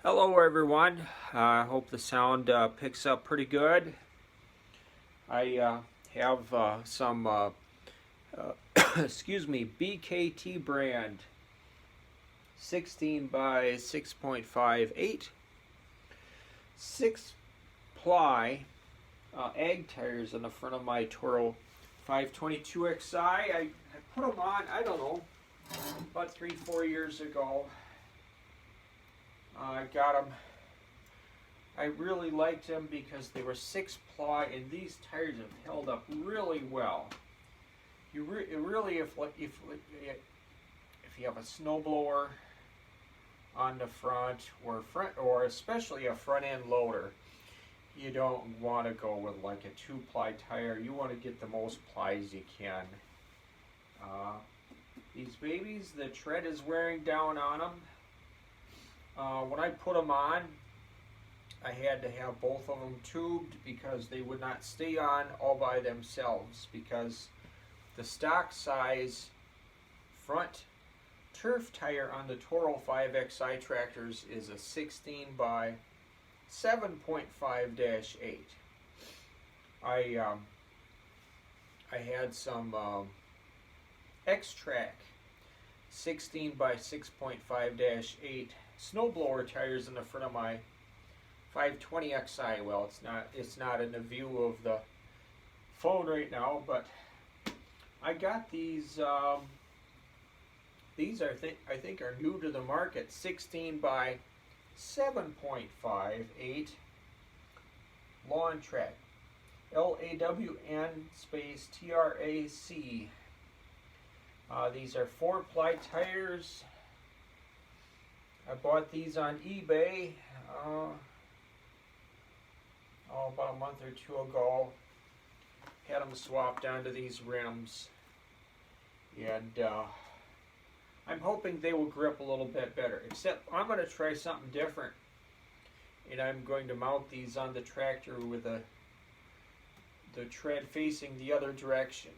Hello everyone, I hope the sound picks up pretty good. I have some excuse me, BKT brand 16 by 6.58 6 ply ag tires on the front of my Toro 522XI. I put them on, I don't know, about 3-4 years ago. I got them. I really liked them because they were 6 ply, and these tires have held up really well. Really, if you have a snowblower on the front, or especially a front end loader, you don't want to go with like a 2 ply tire. You want to get the most plies you can. These babies, the tread is wearing down on them. When I put them on, I had to have both of them tubed because they would not stay on all by themselves, because the stock size front turf tire on the Toro 5XI tractors is a 16 by 7.5-8. I had some X-Track 16 by 6.5-8 snowblower tires in the front of my 520XI. Well, it's not in the view of the phone right now, but I got these. These I think are new to the market. 16 by 7.58 Lawn Track, LAWN_TRAC. These are 4 ply tires. I bought these on eBay about a month or two ago. Had them swapped onto these rims, and I'm hoping they will grip a little bit better. Except I'm going to try something different, and I'm going to mount these on the tractor with the tread facing the other direction,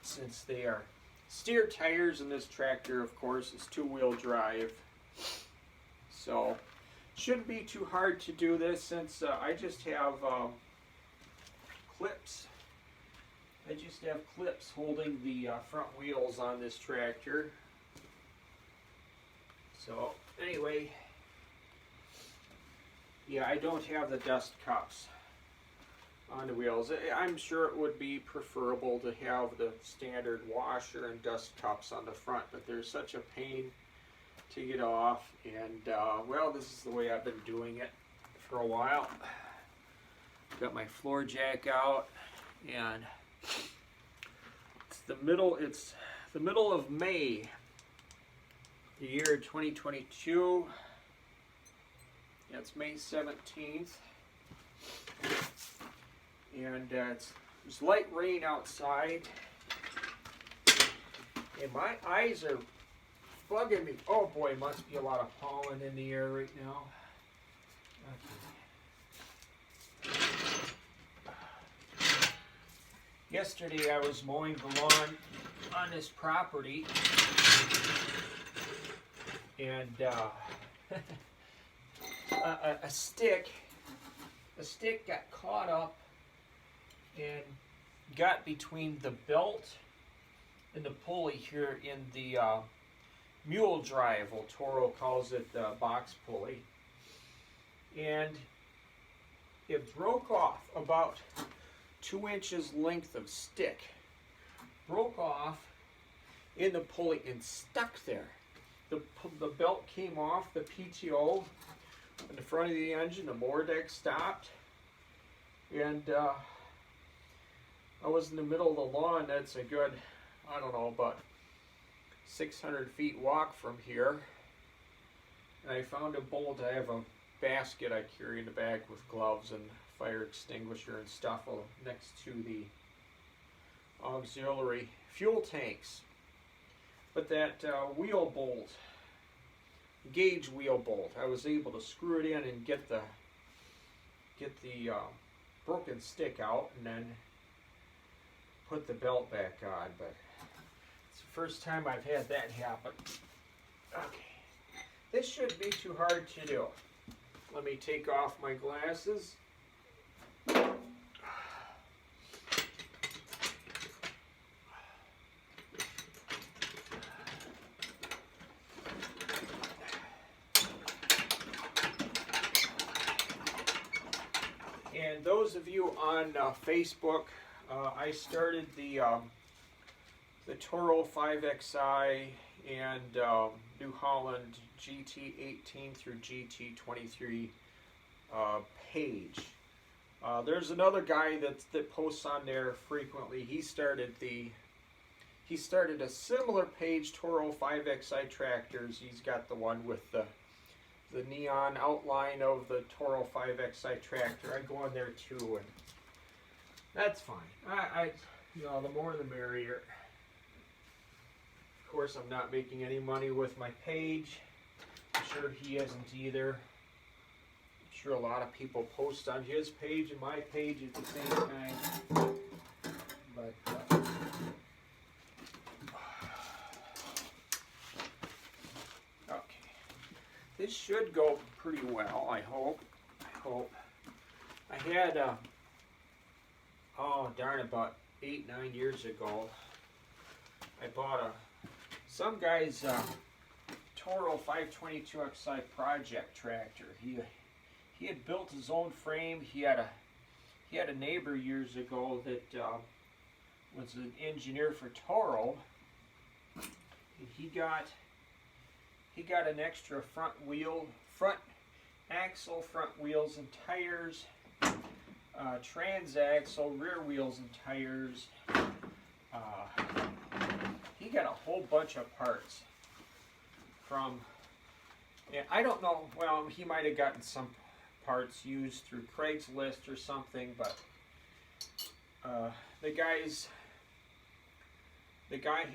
since they are steer tires, and this tractor, of course, is 2-wheel drive. So shouldn't be too hard to do this, since I just have clips. I just have clips holding the front wheels on this tractor. So anyway, yeah, I don't have the dust cups on the wheels. I'm sure it would be preferable to have the standard washer and dust cups on the front, but they're such a pain to get off, and well, this is the way I've been doing it for a while. Got my floor jack out, and it's the middle of May, the year 2022. Yeah, it's May 17th, and there's light rain outside, and my eyes are bugging me. Oh boy, must be a lot of pollen in the air right now. Okay. Yesterday I was mowing the lawn on this property, and a stick got caught up and got between the belt and the pulley here in the mule drive. Well, Toro calls it the box pulley, and it broke off. About 2 inches length of stick broke off in the pulley and stuck there. The belt came off the PTO in the front of the engine. The mower deck stopped, and I was in the middle of the lawn. That's a good, I don't know, about 600 feet walk from here, and I found a bolt. I have a basket I carry in the back with gloves and fire extinguisher and stuff next to the auxiliary fuel tanks. But that wheel bolt, gauge wheel bolt, I was able to screw it in and get the broken stick out, and then put the belt back on. But it's the first time I've had that happen. Okay, this shouldn't be too hard to do. Let me take off my glasses. And those of you on Facebook, I started the Toro 5XI and New Holland GT18 through GT23 page. There's another guy that posts on there frequently. He started a similar page, Toro 5XI tractors. He's got the one with the neon outline of the Toro 5XI tractor. I go on there too, and that's fine. You know, the more the merrier. Of course, I'm not making any money with my page. I'm sure he isn't either. I'm sure a lot of people post on his page and my page at the same time. But okay, this should go pretty well. I hope. I had oh darn, about 8-9 years ago, I bought some guy's Toro 522XI project tractor. He had built his own frame. He had a neighbor years ago that was an engineer for Toro. And he got an extra front axle, front wheels and tires, transaxle, rear wheels and tires. He got a whole bunch of parts from, and I don't know, well, he might have gotten some parts used through Craigslist or something, but the guy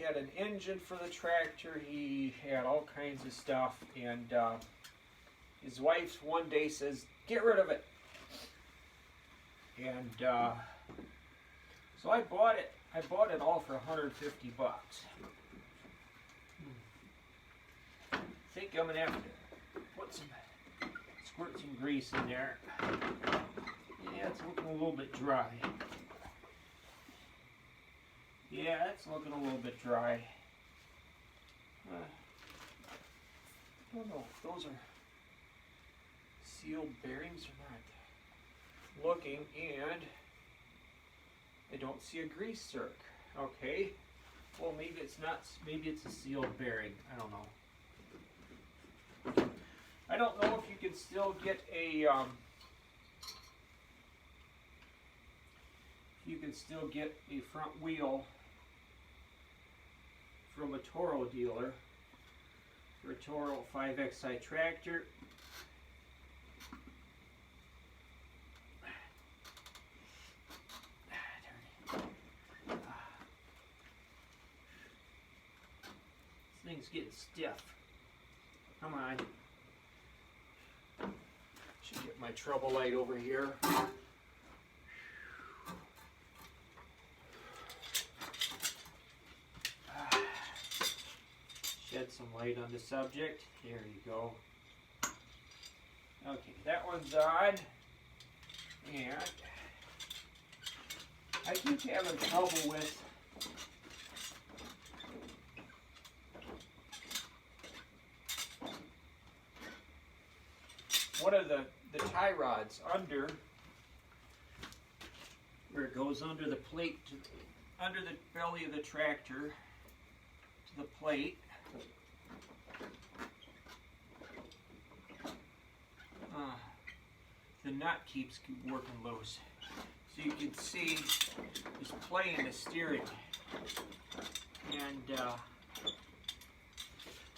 had an engine for the tractor. He had all kinds of stuff, and his wife one day says, "Get rid of it." And so I bought it. I bought it all for $150. I think I'm gonna have to squirt some grease in there. Yeah, it's looking a little bit dry. Yeah, it's looking a little bit dry. I don't know if those are sealed bearings or not. Looking, and I don't see a grease circ. Okay. Well, maybe it's not. Maybe it's a sealed bearing. I don't know. I don't know if you can still get a. You can still get a front wheel from a Toro dealer for a Toro 5XI tractor. This thing's getting stiff. Come on. Should get my trouble light over here. Shed some light on the subject. There you go. Okay, that one's on. And I keep having trouble with one of the tie rods under, where it goes under the plate, under the belly of the tractor to the plate. The nut keeps working loose. So you can see there's play in the steering. And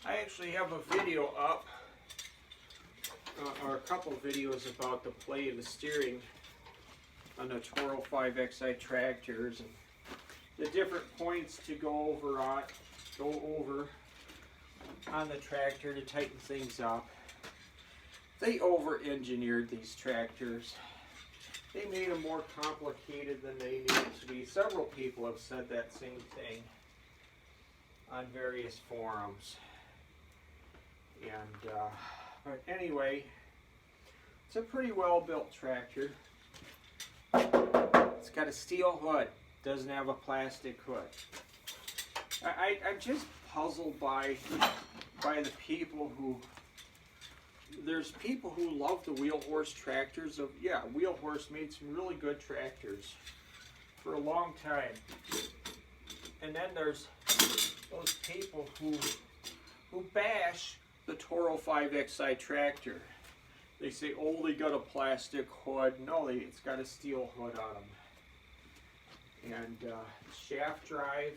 I actually have a video up, or a couple videos about the play of the steering on the Toro 5XI tractors and the different points to go over on the tractor to tighten things up. They over-engineered these tractors. They made them more complicated than they needed to be. Several people have said that same thing on various forums. And but anyway, it's a pretty well built tractor. It's got a steel hood, doesn't have a plastic hood. I'm just puzzled by the people who, there's people who love the wheel horse tractors. Yeah, Wheel Horse made some really good tractors for a long time. And then there's those people who bash the Toro 5XI tractor. They say, oh, they got a plastic hood. No, it's got a steel hood on them. And shaft drive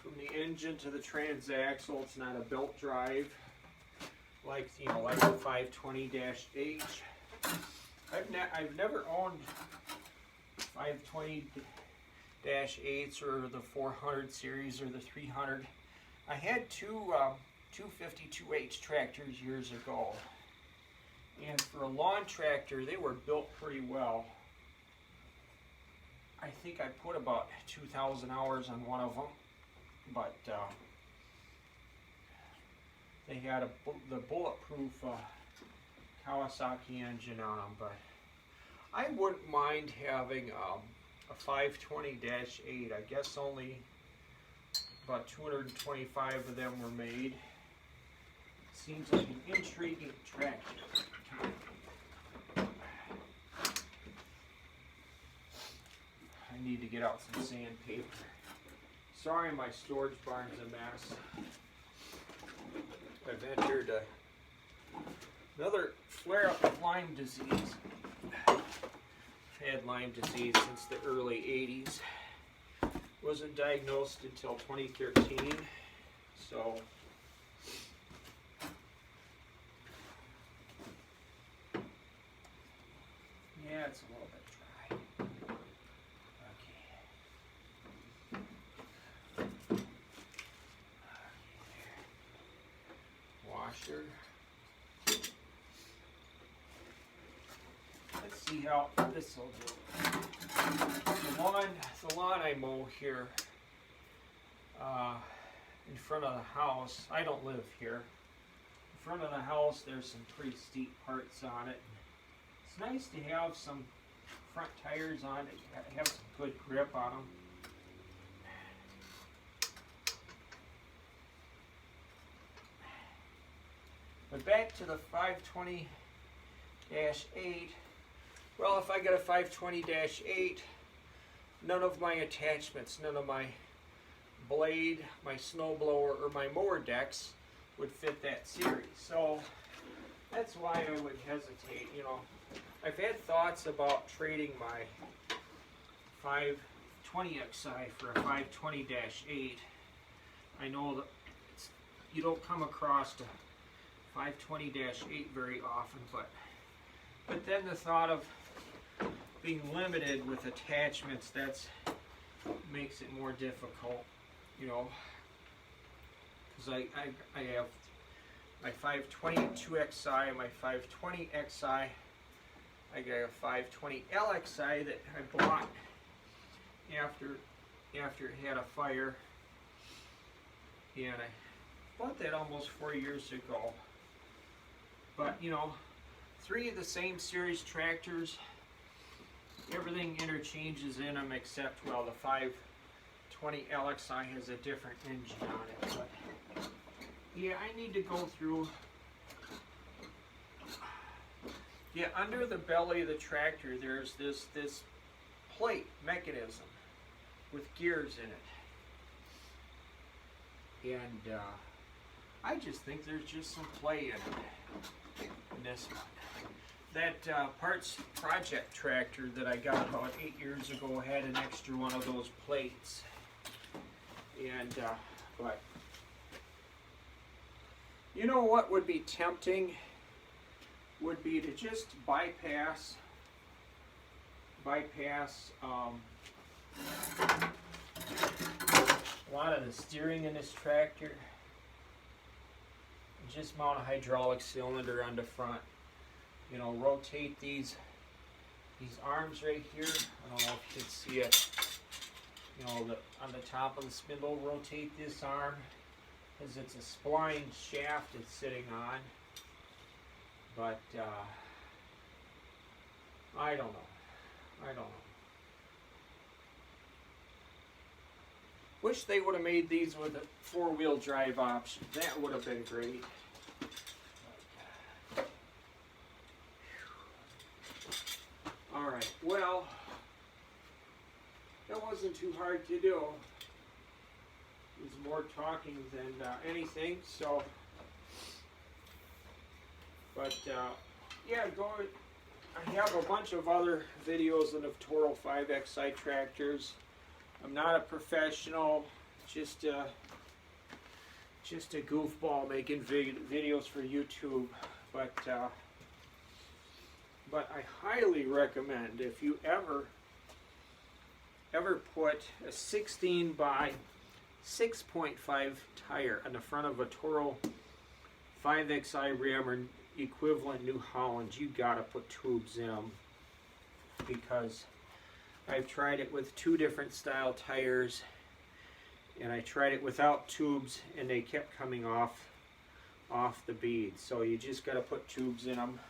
from the engine to the transaxle. It's not a belt drive like the 520-H. I've never owned 520-8s or the 400 series or the 300. I had two 252H tractors years ago, and for a lawn tractor they were built pretty well. I think I put about 2,000 hours on one of them, but they had the bulletproof Kawasaki engine on them. But I wouldn't mind having a 520-8. I guess only about 225 of them were made. Seems like an intriguing tractor. I need to get out some sandpaper. Sorry, my storage barn's a mess. I've entered another flare-up of Lyme disease. I've had Lyme disease since the early 80s. Wasn't diagnosed until 2013, so yeah, it's a little bit dry. Okay. Washer. Let's see how this will do. The lawn I mow here in front of the house. I don't live here. In front of the house, there's some pretty steep parts on it. It's nice to have some front tires on it. Have some good grip on them. But back to the 520-8. Well, if I got a 520-8, none of my attachments, none of my blade, my snowblower, or my mower decks would fit that series. So that's why I would hesitate. I've had thoughts about trading my 520XI for a 520-8. I know that you don't come across a 520-8 very often, but then the thought of being limited with attachments, that makes it more difficult, because I have my 522XI, my 520XI, I got a 520LXI that I bought after it had a fire, and I bought that almost 4 years ago. But three of the same series tractors, everything interchanges in them except, well, the 520LXI has a different engine on it. But yeah, I need to go through. Yeah, under the belly of the tractor, there's this plate mechanism with gears in it, and I just think there's just some play in it. In this one, that Parts Project tractor that I got about 8 years ago had an extra one of those plates, and but what would be tempting would be to just bypass a lot of the steering in this tractor. Just mount a hydraulic cylinder on the front. Rotate these arms right here. I don't know if you can see it. On the top of the spindle, rotate this arm because it's a spline shaft it's sitting on. But I don't know. I don't know. Wish they would have made these with a four-wheel drive option. That would have been great. Alright, well, that wasn't too hard to do. It was more talking than anything, so. But, yeah, I have a bunch of other videos of Toro 5XI tractors. I'm not a professional, just a goofball making videos for YouTube. But I highly recommend, if you ever put a 16 by 6.5 tire on the front of a Toro 5XI rim or equivalent New Holland, you gotta put tubes in them, because I've tried it with two different style tires, and I tried it without tubes, and they kept coming off the beads. So you just got to put tubes in them.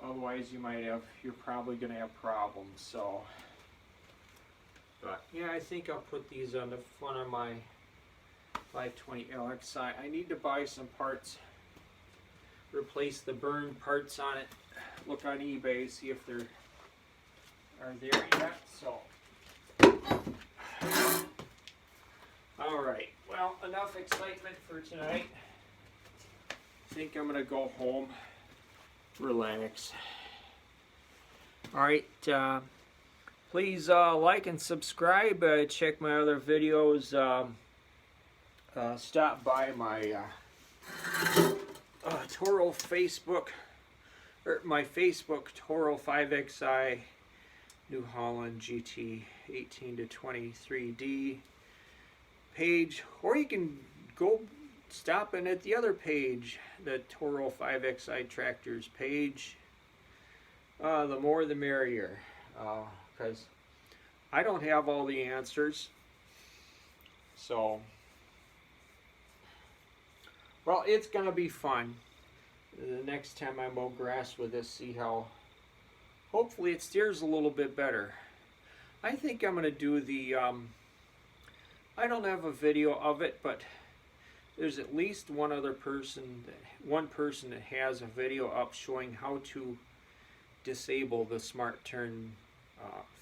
Otherwise, you're probably going to have problems. So, but yeah, I think I'll put these on the front of my 520 LXI. I need to buy some parts, replace the burned parts on it. Look on eBay, see if they're are there yet. So, all right. Well, enough excitement for tonight. I think I'm gonna go home, relax. All right. Please like and subscribe. Check my other videos. Stop by my Toro Facebook, or my Facebook Toro 5XI New Holland GT 18 to 23D page, or you can go stop in at the other page, the Toro 5XI Tractors page. The more the merrier, because I don't have all the answers. So, well, it's gonna be fun. The next time I mow grass with this, see how. Hopefully it steers a little bit better. I think I'm going to do the, I don't have a video of it, but there's at least one person that has a video up showing how to disable the smart turn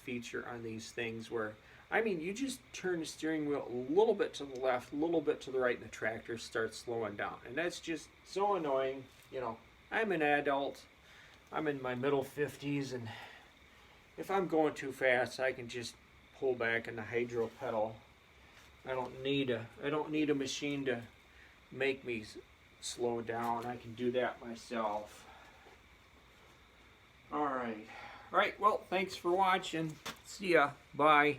feature on these things, where, I mean, you just turn the steering wheel a little bit to the left, a little bit to the right, and the tractor starts slowing down. And that's just so annoying. You know, I'm an adult. I'm in my middle 50s, and if I'm going too fast, I can just pull back in the hydro pedal. I don't need a machine to make me slow down. I can do that myself. All right. Well, thanks for watching. See ya. Bye.